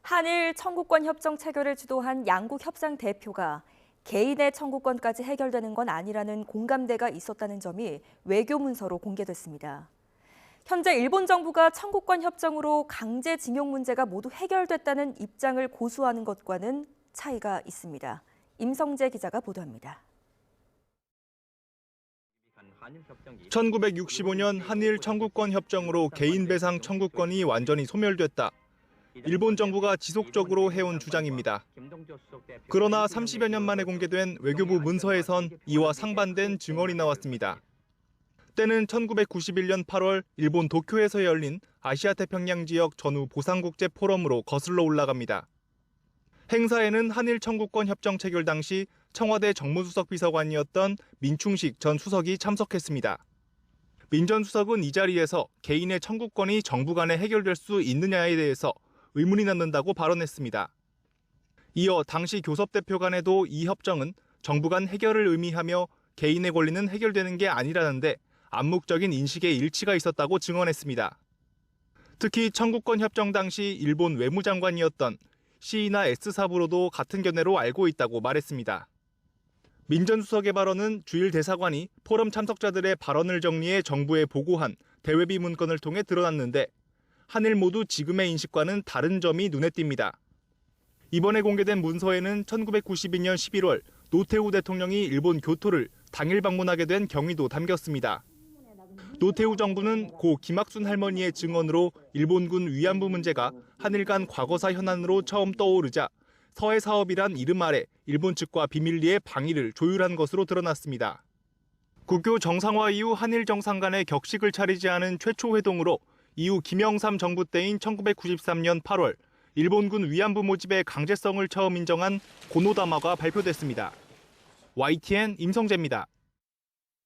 한일 청구권 협정 체결을 주도한 양국 협상 대표가 개인의 청구권까지 해결되는 건 아니라는 공감대가 있었다는 점이 외교 문서로 공개됐습니다. 현재 일본 정부가 청구권 협정으로 강제징용 문제가 모두 해결됐다는 입장을 고수하는 것과는 차이가 있습니다. 임성재 기자가 보도합니다. 1965년 한일 청구권 협정으로 개인 배상 청구권이 완전히 소멸됐다. 일본 정부가 지속적으로 해온 주장입니다. 그러나 30여 년 만에 공개된 외교부 문서에선 이와 상반된 증언이 나왔습니다. 때는 1991년 8월 일본 도쿄에서 열린 아시아태평양 지역 전후 보상국제 포럼으로 거슬러 올라갑니다. 행사에는 한일 청구권 협정 체결 당시 청와대 정무수석 비서관이었던 민충식 전 수석이 참석했습니다. 민 전 수석은 이 자리에서 개인의 청구권이 정부 간에 해결될 수 있느냐에 대해서 의문이 남는다고 발언했습니다. 이어 당시 교섭대표 간에도 이 협정은 정부 간 해결을 의미하며 개인의 권리는 해결되는 게 아니라는데 암묵적인 인식의 일치가 있었다고 증언했습니다. 특히 청구권 협정 당시 일본 외무장관이었던 시이나 S사부로도 같은 견해로 알고 있다고 말했습니다. 민 전 수석의 발언은 주일 대사관이 포럼 참석자들의 발언을 정리해 정부에 보고한 대외비 문건을 통해 드러났는데 한일 모두 지금의 인식과는 다른 점이 눈에 띕니다. 이번에 공개된 문서에는 1992년 11월 노태우 대통령이 일본 교토를 당일 방문하게 된 경위도 담겼습니다. 노태우 정부는 고 김학순 할머니의 증언으로 일본군 위안부 문제가 한일 간 과거사 현안으로 처음 떠오르자 서해 사업이란 이름 아래 일본 측과 비밀리에 방위를 조율한 것으로 드러났습니다. 국교 정상화 이후 한일 정상 간의 격식을 차리지 않은 최초 회동으로 이후 김영삼 정부 때인 1993년 8월 일본군 위안부 모집의 강제성을 처음 인정한 고노다마가 발표됐습니다. YTN 임성재입니다.